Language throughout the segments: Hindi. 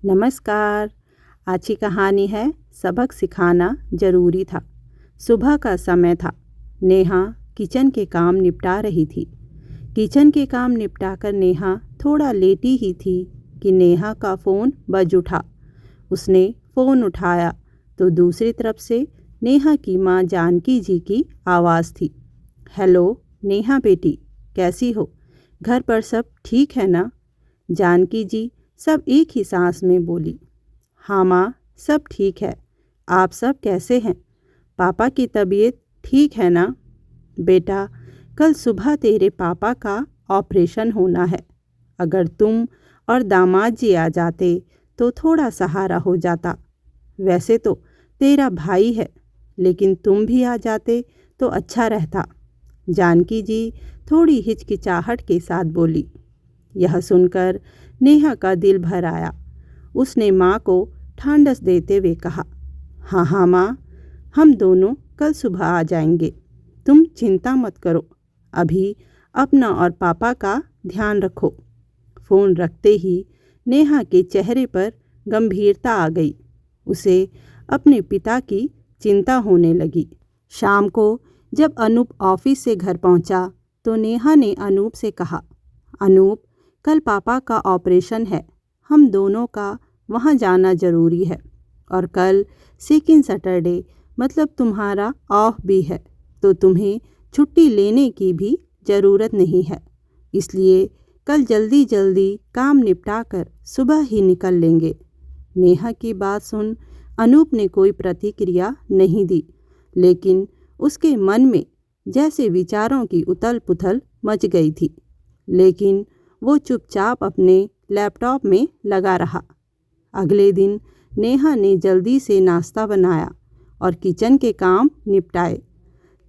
नमस्कार। आज की कहानी है सबक सिखाना ज़रूरी था। सुबह का समय था। नेहा किचन के काम निपटा रही थी। किचन के काम निपटाकर नेहा थोड़ा लेटी ही थी कि नेहा का फ़ोन बज उठा। उसने फ़ोन उठाया तो दूसरी तरफ से नेहा की माँ जानकी जी की आवाज़ थी। हेलो नेहा बेटी, कैसी हो? घर पर सब ठीक है ना? जानकी जी सब एक ही सांस में बोली। हाँ माँ, सब ठीक है। आप सब कैसे हैं? पापा की तबीयत ठीक है ना? बेटा, कल सुबह तेरे पापा का ऑपरेशन होना है। अगर तुम और दामाद जी आ जाते तो थोड़ा सहारा हो जाता। वैसे तो तेरा भाई है, लेकिन तुम भी आ जाते तो अच्छा रहता। जानकी जी थोड़ी हिचकिचाहट के साथ बोली। यह सुनकर नेहा का दिल भर आया। उसने माँ को ठांडस देते हुए कहा, हाँ हाँ माँ, हम दोनों कल सुबह आ जाएंगे। तुम चिंता मत करो। अभी अपना और पापा का ध्यान रखो। फ़ोन रखते ही नेहा के चेहरे पर गंभीरता आ गई। उसे अपने पिता की चिंता होने लगी। शाम को जब अनूप ऑफिस से घर पहुंचा तो नेहा ने अनूप से कहा, अनूप, कल पापा का ऑपरेशन है। हम दोनों का वहाँ जाना ज़रूरी है। और कल सेकंड सैटरडे मतलब तुम्हारा ऑफ भी है, तो तुम्हें छुट्टी लेने की भी ज़रूरत नहीं है। इसलिए कल जल्दी जल्दी काम निपटा कर सुबह ही निकल लेंगे। नेहा की बात सुन अनूप ने कोई प्रतिक्रिया नहीं दी, लेकिन उसके मन में जैसे विचारों की उथल पुथल मच गई थी। लेकिन वो चुपचाप अपने लैपटॉप में लगा रहा। अगले दिन नेहा ने जल्दी से नाश्ता बनाया और किचन के काम निपटाए।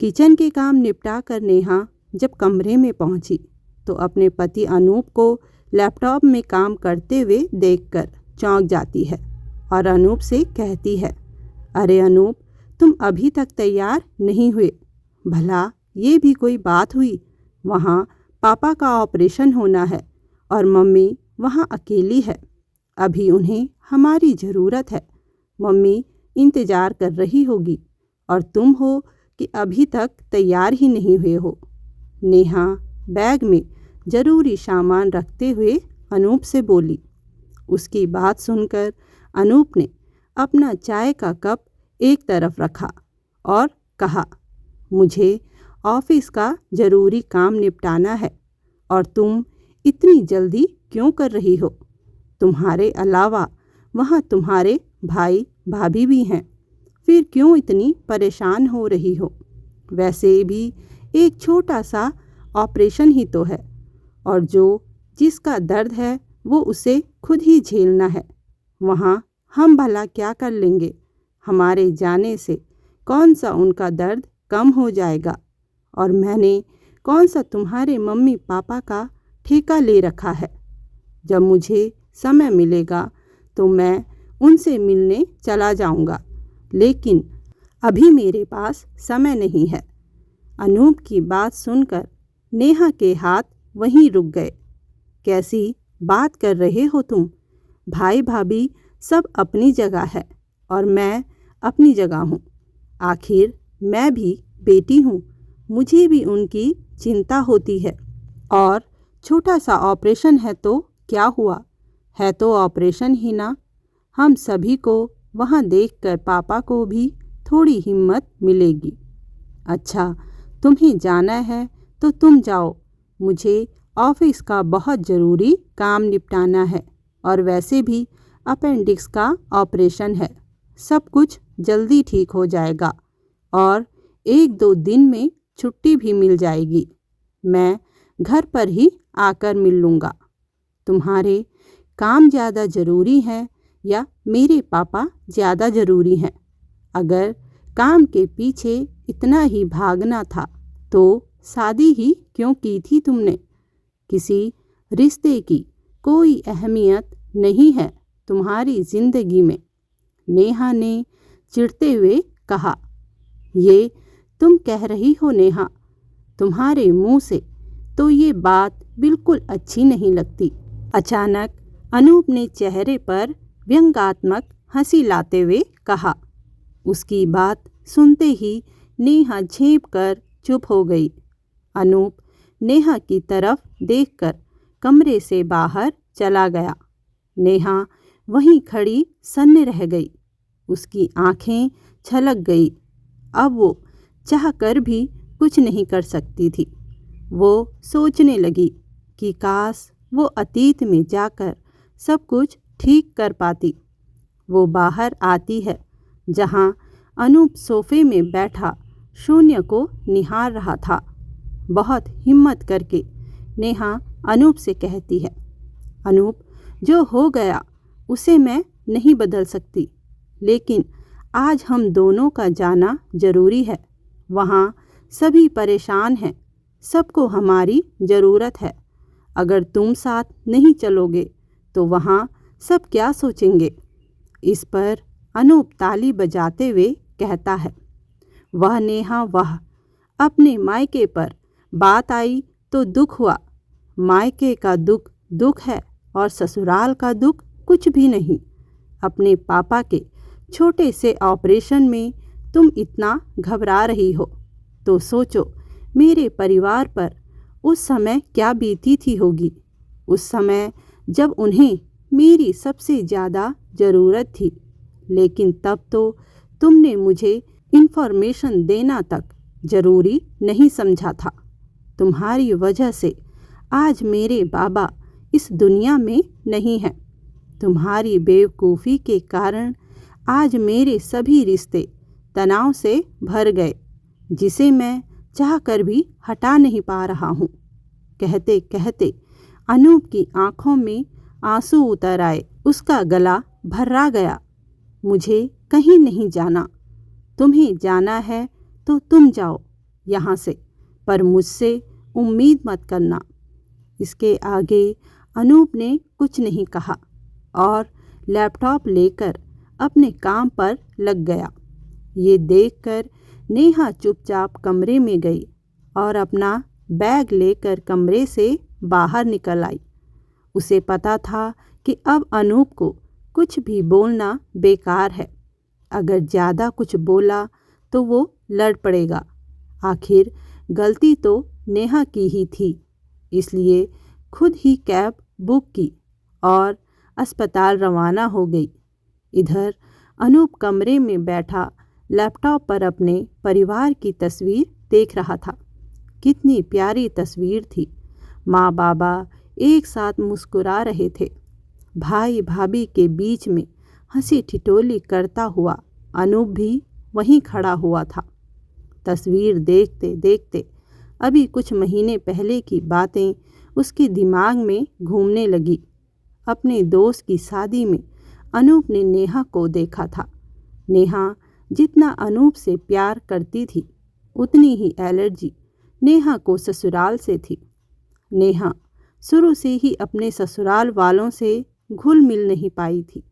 किचन के काम निपटा कर नेहा जब कमरे में पहुंची तो अपने पति अनूप को लैपटॉप में काम करते हुए देखकर चौंक जाती है और अनूप से कहती है, अरे अनूप, तुम अभी तक तैयार नहीं हुए? भला ये भी कोई बात हुई? वहाँ पापा का ऑपरेशन होना है और मम्मी वहाँ अकेली है। अभी उन्हें हमारी ज़रूरत है। मम्मी इंतज़ार कर रही होगी और तुम हो कि अभी तक तैयार ही नहीं हुए हो। नेहा बैग में ज़रूरी सामान रखते हुए अनूप से बोली। उसकी बात सुनकर अनूप ने अपना चाय का कप एक तरफ रखा और कहा, मुझे ऑफिस का ज़रूरी काम निपटाना है और तुम इतनी जल्दी क्यों कर रही हो? तुम्हारे अलावा वहाँ तुम्हारे भाई भाभी भी हैं। फिर क्यों इतनी परेशान हो रही हो? वैसे भी एक छोटा सा ऑपरेशन ही तो है और जिसका दर्द है वो उसे खुद ही झेलना है। वहाँ हम भला क्या कर लेंगे? हमारे जाने से कौन सा उनका दर्द कम हो जाएगा? और मैंने कौन सा तुम्हारे मम्मी पापा का ठेका ले रखा है? जब मुझे समय मिलेगा तो मैं उनसे मिलने चला जाऊंगा, लेकिन अभी मेरे पास समय नहीं है। अनूप की बात सुनकर नेहा के हाथ वहीं रुक गए। कैसी बात कर रहे हो तुम? भाई भाभी सब अपनी जगह है और मैं अपनी जगह हूँ। आखिर मैं भी बेटी हूँ, मुझे भी उनकी चिंता होती है। और छोटा सा ऑपरेशन है तो क्या हुआ? है तो ऑपरेशन ही ना। हम सभी को वहाँ देखकर पापा को भी थोड़ी हिम्मत मिलेगी। अच्छा, तुम्हें जाना है तो तुम जाओ। मुझे ऑफिस का बहुत ज़रूरी काम निपटाना है और वैसे भी अपेंडिक्स का ऑपरेशन है। सब कुछ जल्दी ठीक हो जाएगा और 1-2 दिन में छुट्टी भी मिल जाएगी। मैं घर पर ही आकर मिल लूँगा। तुम्हारे काम ज़्यादा ज़रूरी हैं या मेरे पापा ज़्यादा ज़रूरी हैं? अगर काम के पीछे इतना ही भागना था तो शादी ही क्यों की थी तुमने? किसी रिश्ते की कोई अहमियत नहीं है तुम्हारी ज़िंदगी में। नेहा ने चिढ़ते हुए कहा। ये तुम कह रही हो नेहा? तुम्हारे मुंह से तो ये बात बिल्कुल अच्छी नहीं लगती। अचानक अनूप ने चेहरे पर व्यंग्यात्मक हंसी लाते हुए कहा। उसकी बात सुनते ही नेहा झेंप कर चुप हो गई। अनूप नेहा की तरफ देखकर कमरे से बाहर चला गया। नेहा वहीं खड़ी सन्न रह गई। उसकी आंखें छलक गई। अब वो चाह कर भी कुछ नहीं कर सकती थी। वो सोचने लगी कि काश वो अतीत में जाकर सब कुछ ठीक कर पाती। वो बाहर आती है जहाँ अनूप सोफे में बैठा शून्य को निहार रहा था। बहुत हिम्मत करके नेहा अनूप से कहती है, अनूप, जो हो गया उसे मैं नहीं बदल सकती, लेकिन आज हम दोनों का जाना जरूरी है। वहाँ सभी परेशान हैं, सबको हमारी ज़रूरत है। अगर तुम साथ नहीं चलोगे तो वहाँ सब क्या सोचेंगे। इस पर अनूप ताली बजाते हुए कहता है, वह नेहा वह, अपने मायके पर बात आई तो दुख हुआ। मायके का दुख दुख है और ससुराल का दुख कुछ भी नहीं। अपने पापा के छोटे से ऑपरेशन में तुम इतना घबरा रही हो तो सोचो मेरे परिवार पर उस समय क्या बीती थी होगी। उस समय जब उन्हें मेरी सबसे ज़्यादा ज़रूरत थी, लेकिन तब तो तुमने मुझे इन्फॉर्मेशन देना तक ज़रूरी नहीं समझा था। तुम्हारी वजह से आज मेरे बाबा इस दुनिया में नहीं हैं। तुम्हारी बेवकूफ़ी के कारण आज मेरे सभी रिश्ते तनाव से भर गए, जिसे मैं चाहकर भी हटा नहीं पा रहा हूँ। कहते कहते अनूप की आंखों में आंसू उतर आए। उसका गला भर्रा गया। मुझे कहीं नहीं जाना। तुम्हें जाना है तो तुम जाओ यहाँ से, पर मुझसे उम्मीद मत करना। इसके आगे अनूप ने कुछ नहीं कहा और लैपटॉप लेकर अपने काम पर लग गया। ये देखकर नेहा चुपचाप कमरे में गई और अपना बैग लेकर कमरे से बाहर निकल आई। उसे पता था कि अब अनूप को कुछ भी बोलना बेकार है। अगर ज़्यादा कुछ बोला तो वो लड़ पड़ेगा। आखिर गलती तो नेहा की ही थी, इसलिए खुद ही कैब बुक की और अस्पताल रवाना हो गई। इधर अनूप कमरे में बैठा लैपटॉप पर अपने परिवार की तस्वीर देख रहा था। कितनी प्यारी तस्वीर थी। माँ बाबा एक साथ मुस्कुरा रहे थे। भाई भाभी के बीच में हंसी ठिठोली करता हुआ अनूप भी वहीं खड़ा हुआ था। तस्वीर देखते देखते अभी कुछ महीने पहले की बातें उसके दिमाग में घूमने लगी। अपने दोस्त की शादी में अनूप ने नेहा को देखा था। नेहा जितना अनूप से प्यार करती थी, उतनी ही एलर्जी नेहा को ससुराल से थी। नेहा शुरू से ही अपने ससुराल वालों से घुल मिल नहीं पाई थी।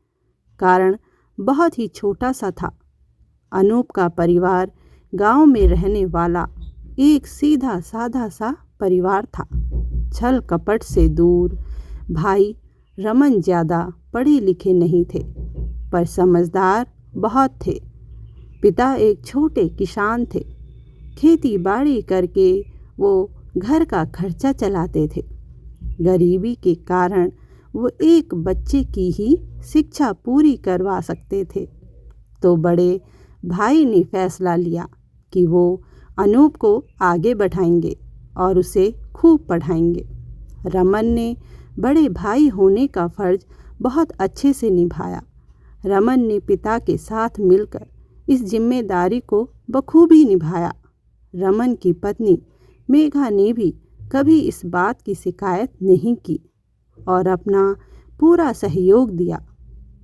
कारण बहुत ही छोटा सा था। अनूप का परिवार गांव में रहने वाला एक सीधा साधा सा परिवार था। छल कपट से दूर। भाई रमन ज़्यादा पढ़े लिखे नहीं थे, पर समझदार बहुत थे। पिता एक छोटे किसान थे। खेती बाड़ी करके वो घर का खर्चा चलाते थे। गरीबी के कारण वो एक बच्चे की ही शिक्षा पूरी करवा सकते थे। तो बड़े भाई ने फैसला लिया कि वो अनूप को आगे बढ़ाएंगे और उसे खूब पढ़ाएंगे। रमन ने बड़े भाई होने का फ़र्ज बहुत अच्छे से निभाया। रमन ने पिता के साथ मिलकर इस जिम्मेदारी को बखूबी निभाया। रमन की पत्नी मेघा ने भी कभी इस बात की शिकायत नहीं की और अपना पूरा सहयोग दिया।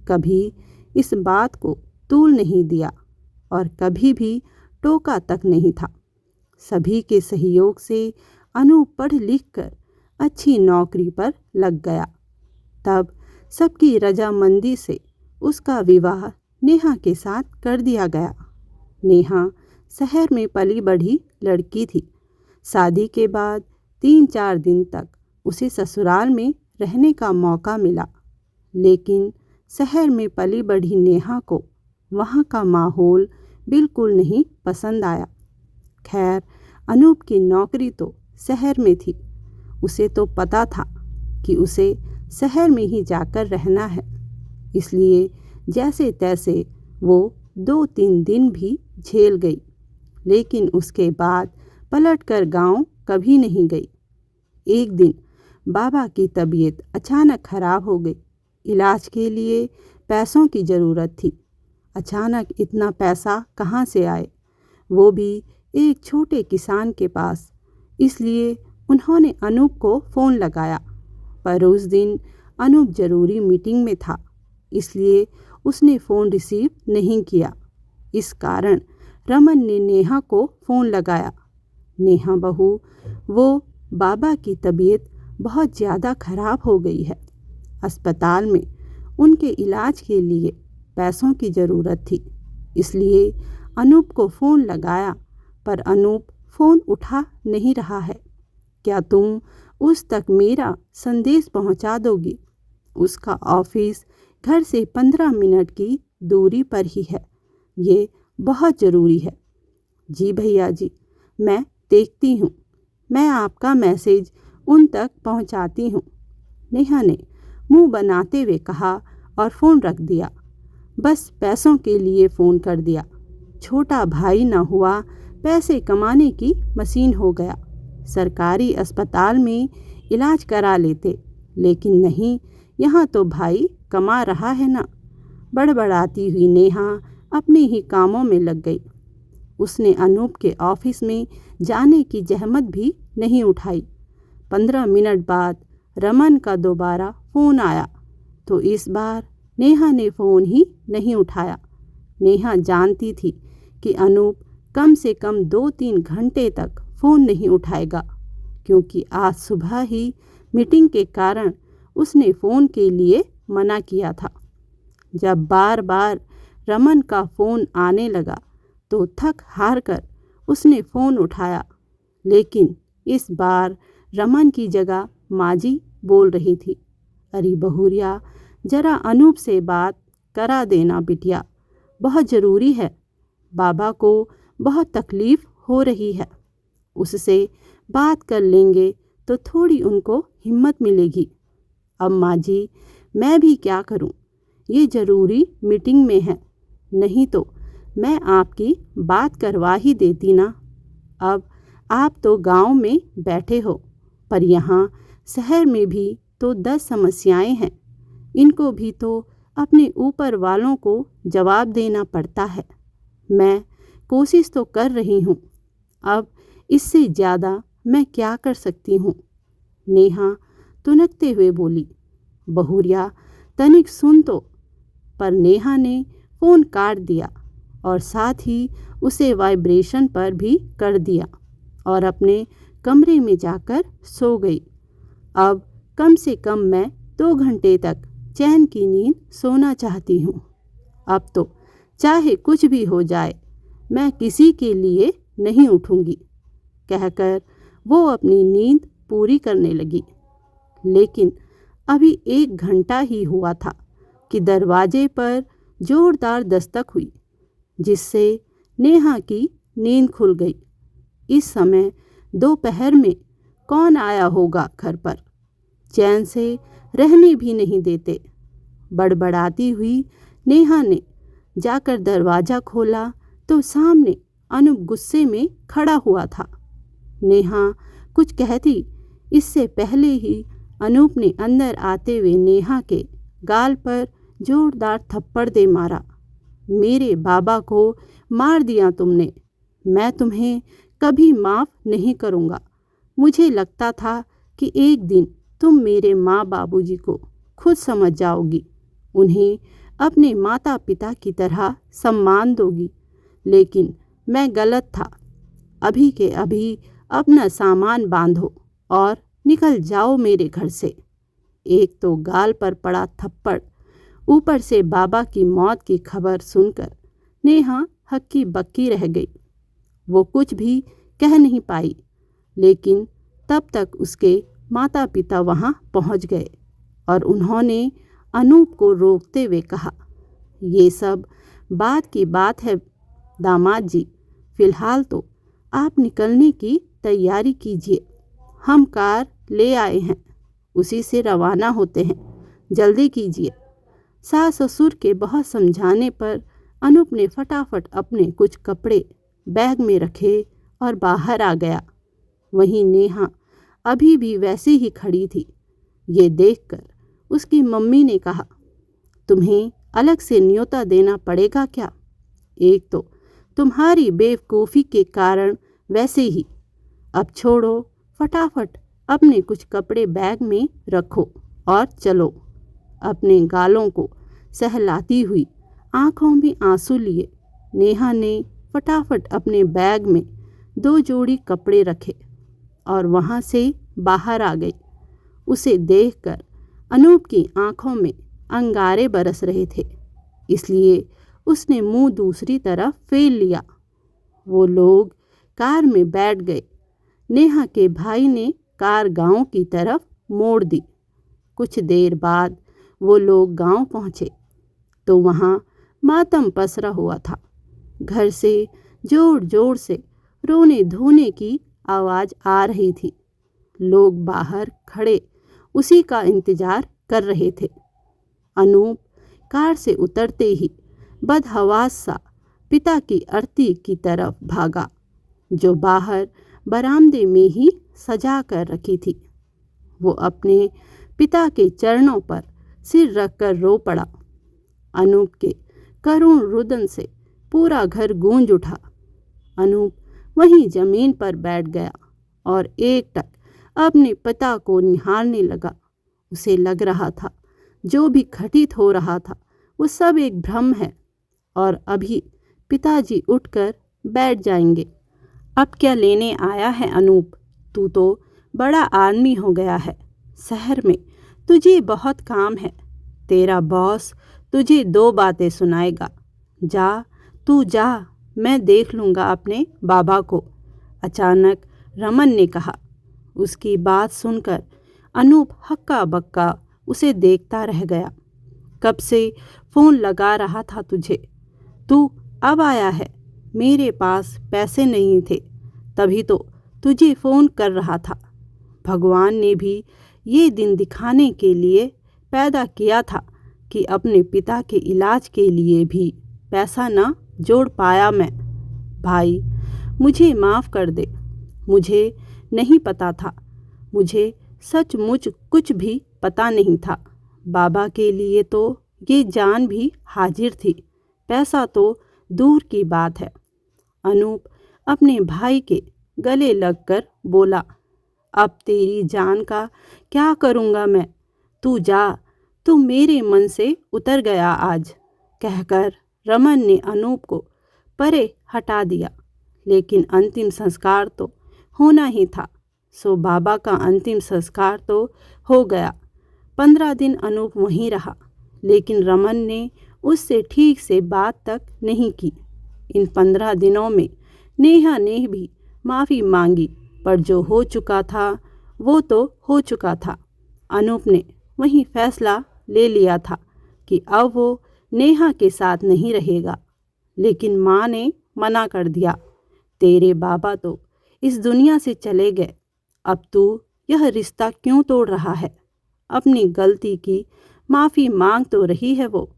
कभी इस बात को तूल नहीं दिया और कभी भी टोका तक नहीं था। सभी के सहयोग से अनूप पढ़ लिख कर अच्छी नौकरी पर लग गया। तब सबकी रजामंदी से उसका विवाह नेहा के साथ कर दिया गया। नेहा शहर में पली बढ़ी लड़की थी। शादी के बाद 3-4 दिन तक उसे ससुराल में रहने का मौका मिला, लेकिन शहर में पली बढ़ी नेहा को वहाँ का माहौल बिल्कुल नहीं पसंद आया। खैर, अनूप की नौकरी तो शहर में थी। उसे तो पता था कि उसे शहर में ही जाकर रहना है, इसलिए जैसे तैसे वो 2-3 दिन भी झेल गई, लेकिन उसके बाद पलटकर गांव कभी नहीं गई। एक दिन बाबा की तबीयत अचानक खराब हो गई। इलाज के लिए पैसों की ज़रूरत थी। अचानक इतना पैसा कहाँ से आए, वो भी एक छोटे किसान के पास। इसलिए उन्होंने अनूप को फ़ोन लगाया, पर उस दिन अनूप ज़रूरी मीटिंग में था, इसलिए उसने फ़ोन रिसीव नहीं किया। इस कारण रमन ने नेहा को फ़ोन लगाया। नेहा बहू, वो बाबा की तबीयत बहुत ज़्यादा ख़राब हो गई है। अस्पताल में उनके इलाज के लिए पैसों की ज़रूरत थी, इसलिए अनूप को फ़ोन लगाया, पर अनूप फ़ोन उठा नहीं रहा है। क्या तुम उस तक मेरा संदेश पहुंचा दोगी? उसका ऑफिस घर से 15 मिनट की दूरी पर ही है। ये बहुत ज़रूरी है। जी भैया जी, मैं देखती हूँ। मैं आपका मैसेज उन तक पहुँचाती हूँ, नेहा ने मुंह बनाते हुए कहा और फ़ोन रख दिया। बस पैसों के लिए फ़ोन कर दिया। छोटा भाई न हुआ, पैसे कमाने की मशीन हो गया। सरकारी अस्पताल में इलाज करा लेते, लेकिन नहीं, यहाँ तो भाई कमा रहा है ना। बड़बड़ाती हुई नेहा अपने ही कामों में लग गई। उसने अनूप के ऑफिस में जाने की जहमत भी नहीं उठाई। 15 मिनट बाद रमन का दोबारा फ़ोन आया, तो इस बार नेहा ने फ़ोन ही नहीं उठाया। नेहा जानती थी कि अनूप कम से कम 2-3 घंटे तक फ़ोन नहीं उठाएगा, क्योंकि आज सुबह ही मीटिंग के कारण उसने फ़ोन के लिए मना किया था। जब बार बार रमन का फ़ोन आने लगा तो थक हार कर उसने फ़ोन उठाया, लेकिन इस बार रमन की जगह माजी बोल रही थी। अरे बहुरिया, ज़रा अनूप से बात करा देना बिटिया, बहुत ज़रूरी है। बाबा को बहुत तकलीफ़ हो रही है। उससे बात कर लेंगे तो थोड़ी उनको हिम्मत मिलेगी। अब माजी, मैं भी क्या करूं? ये ज़रूरी मीटिंग में है, नहीं तो मैं आपकी बात करवा ही देती ना। अब आप तो गांव में बैठे हो, पर यहाँ शहर में भी तो 10 समस्याएं हैं। इनको भी तो अपने ऊपर वालों को जवाब देना पड़ता है। मैं कोशिश तो कर रही हूँ, अब इससे ज़्यादा मैं क्या कर सकती हूँ? नेहा तुनकते हुए बोली। बहुरिया, तनिक सुन तो। पर नेहा ने फ़ोन काट दिया और साथ ही उसे वाइब्रेशन पर भी कर दिया और अपने कमरे में जाकर सो गई। अब कम से कम मैं 2 घंटे तक चैन की नींद सोना चाहती हूँ। अब तो चाहे कुछ भी हो जाए, मैं किसी के लिए नहीं उठूँगी, कहकर वो अपनी नींद पूरी करने लगी। लेकिन अभी 1 घंटा ही हुआ था कि दरवाजे पर जोरदार दस्तक हुई, जिससे नेहा की नींद खुल गई। इस समय दोपहर में कौन आया होगा घर पर? चैन से रहने भी नहीं देते। बड़बड़ाती हुई नेहा ने जाकर दरवाज़ा खोला तो सामने अनूप गुस्से में खड़ा हुआ था। नेहा कुछ कहती इससे पहले ही अनूप ने अंदर आते हुए नेहा के गाल पर जोरदार थप्पड़ दे मारा। मेरे बाबा को मार दिया तुमने, मैं तुम्हें कभी माफ़ नहीं करूँगा। मुझे लगता था कि एक दिन तुम मेरे माँ बाबूजी को खुद समझ जाओगी, उन्हें अपने माता पिता की तरह सम्मान दोगी, लेकिन मैं गलत था। अभी के अभी अपना सामान बांधो और निकल जाओ मेरे घर से। एक तो गाल पर पड़ा थप्पड़, ऊपर से बाबा की मौत की खबर सुनकर नेहा हक्की बक्की रह गई। वो कुछ भी कह नहीं पाई, लेकिन तब तक उसके माता पिता वहाँ पहुँच गए और उन्होंने अनूप को रोकते हुए कहा, ये सब बात की बात है दामाद जी, फिलहाल तो आप निकलने की तैयारी कीजिए। हम कार ले आए हैं, उसी से रवाना होते हैं, जल्दी कीजिए। सास ससुर के बहुत समझाने पर अनूप ने फटाफट अपने कुछ कपड़े बैग में रखे और बाहर आ गया। वहीं नेहा अभी भी वैसे ही खड़ी थी। ये देखकर उसकी मम्मी ने कहा, तुम्हें अलग से न्योता देना पड़ेगा क्या? एक तो तुम्हारी बेवकूफ़ी के कारण वैसे ही। अब छोड़ो, फटाफट अपने कुछ कपड़े बैग में रखो और चलो। अपने गालों को सहलाती हुई आंखों में आंसू लिए नेहा ने फटाफट अपने बैग में 2 जोड़ी कपड़े रखे और वहाँ से बाहर आ गई। उसे देखकर अनूप की आंखों में अंगारे बरस रहे थे, इसलिए उसने मुंह दूसरी तरफ फेर लिया। वो लोग कार में बैठ गए। नेहा के भाई ने कार गांव की तरफ मोड़ दी। कुछ देर बाद वो लोग गांव पहुँचे तो वहाँ मातम पसरा हुआ था। घर से जोर जोर से रोने धोने की आवाज़ आ रही थी। लोग बाहर खड़े उसी का इंतज़ार कर रहे थे। अनूप कार से उतरते ही बदहवास सा पिता की अर्थी की तरफ भागा, जो बाहर बरामदे में ही सजा कर रखी थी। वो अपने पिता के चरणों पर सिर रखकर रो पड़ा। अनूप के करुण रुदन से पूरा घर गूंज उठा। अनूप वहीं जमीन पर बैठ गया और एकटक अपने पिता को निहारने लगा। उसे लग रहा था जो भी घटित हो रहा था वो सब एक भ्रम है और अभी पिताजी उठकर बैठ जाएंगे। अब क्या लेने आया है अनूप? तू तो बड़ा आदमी हो गया है। शहर में तुझे बहुत काम है। तेरा बॉस तुझे 2 बातें सुनाएगा। जा, तू जा, मैं देख लूँगा अपने बाबा को, अचानक रमन ने कहा। उसकी बात सुनकर अनूप हक्का बक्का उसे देखता रह गया। कब से फ़ोन लगा रहा था तुझे, तू अब आया है। मेरे पास पैसे नहीं थे, तभी तो तुझे फ़ोन कर रहा था। भगवान ने भी ये दिन दिखाने के लिए पैदा किया था कि अपने पिता के इलाज के लिए भी पैसा न जोड़ पाया मैं। भाई, मुझे माफ़ कर दे। मुझे नहीं पता था। मुझे सचमुच कुछ भी पता नहीं था। बाबा के लिए तो ये जान भी हाजिर थी, पैसा तो दूर की बात है। अनूप अपने भाई के गले लगकर बोला, अब तेरी जान का क्या करूँगा मैं? तू जा, तू मेरे मन से उतर गया आज, कहकर रमन ने अनूप को परे हटा दिया। लेकिन अंतिम संस्कार तो होना ही था, सो बाबा का अंतिम संस्कार तो हो गया। 15 दिन अनूप वहीं रहा, लेकिन रमन ने उससे ठीक से बात तक नहीं की। इन 15 दिनों में नेहा ने भी माफ़ी मांगी, पर जो हो चुका था वो तो हो चुका था। अनूप ने वही फैसला ले लिया था कि अब वो नेहा के साथ नहीं रहेगा। लेकिन माँ ने मना कर दिया, तेरे बाबा तो इस दुनिया से चले गए, अब तू यह रिश्ता क्यों तोड़ रहा है? अपनी गलती की माफ़ी मांग तो रही है वो।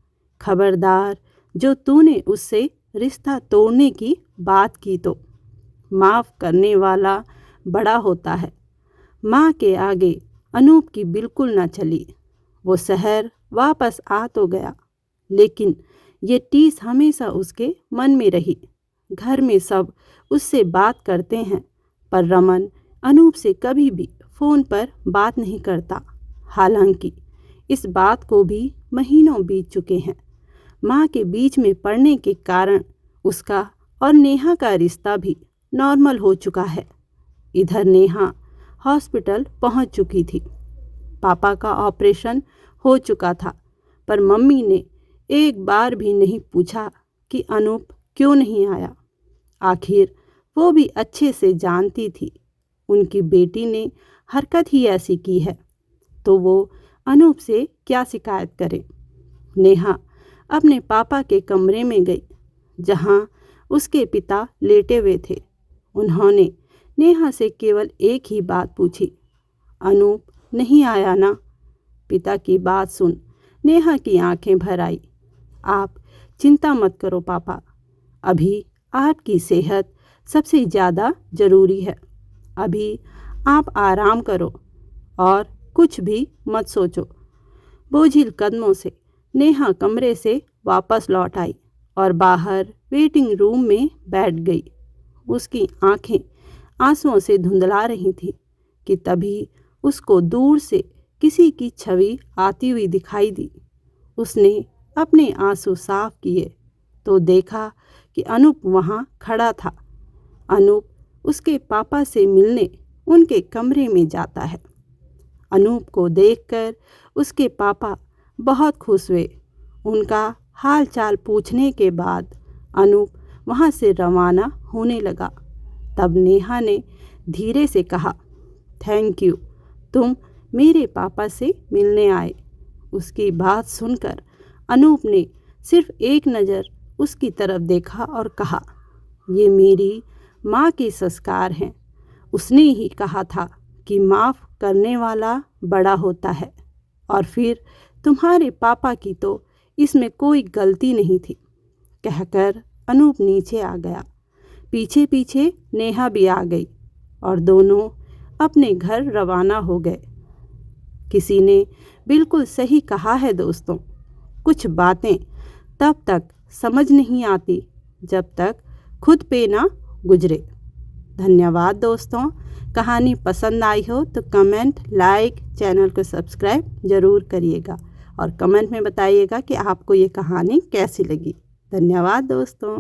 खबरदार, जो तूने उससे रिश्ता तोड़ने की बात की तो। माफ़ करने वाला बड़ा होता है। माँ के आगे अनूप की बिल्कुल न चली। वो शहर वापस आ तो गया, लेकिन ये टीस हमेशा उसके मन में रही। घर में सब उससे बात करते हैं, पर रमन अनूप से कभी भी फ़ोन पर बात नहीं करता। हालांकि इस बात को भी महीनों बीत चुके हैं। माँ के बीच में पड़ने के कारण उसका और नेहा का रिश्ता भी नॉर्मल हो चुका है। इधर नेहा हॉस्पिटल पहुंच चुकी थी। पापा का ऑपरेशन हो चुका था, पर मम्मी ने एक बार भी नहीं पूछा कि अनूप क्यों नहीं आया। आखिर वो भी अच्छे से जानती थी उनकी बेटी ने हरकत ही ऐसी की है, तो वो अनूप से क्या शिकायत करें। नेहा अपने पापा के कमरे में गई जहां उसके पिता लेटे हुए थे। उन्होंने नेहा से केवल एक ही बात पूछी, अनूप नहीं आया ना? पिता की बात सुन नेहा की आंखें भर आई। आप चिंता मत करो पापा, अभी आपकी सेहत सबसे ज़्यादा ज़रूरी है। अभी आप आराम करो और कुछ भी मत सोचो। बोझिल कदमों से नेहा कमरे से वापस लौट आई और बाहर वेटिंग रूम में बैठ गई। उसकी आंखें आंसुओं से धुंधला रही थीं कि तभी उसको दूर से किसी की छवि आती हुई दिखाई दी। उसने अपने आंसू साफ किए तो देखा कि अनूप वहाँ खड़ा था। अनूप उसके पापा से मिलने उनके कमरे में जाता है। अनूप को देखकर उसके पापा बहुत खुश हुए। उनका हाल चाल पूछने के बाद अनूप वहाँ से रवाना होने लगा। तब नेहा ने धीरे से कहा, थैंक यू, तुम मेरे पापा से मिलने आए। उसकी बात सुनकर अनूप ने सिर्फ एक नज़र उसकी तरफ देखा और कहा, ये मेरी माँ के संस्कार हैं। उसने ही कहा था कि माफ़ करने वाला बड़ा होता है, और फिर तुम्हारे पापा की तो इसमें कोई गलती नहीं थी। कहकर अनूप नीचे आ गया। पीछे पीछे नेहा भी आ गई और दोनों अपने घर रवाना हो गए। किसी ने बिल्कुल सही कहा है दोस्तों, कुछ बातें तब तक समझ नहीं आती जब तक खुद पे ना गुजरे। धन्यवाद दोस्तों। कहानी पसंद आई हो तो कमेंट, लाइक, चैनल को सब्सक्राइब ज़रूर करिएगा और कमेंट में बताइएगा कि आपको ये कहानी कैसी लगी। धन्यवाद दोस्तों।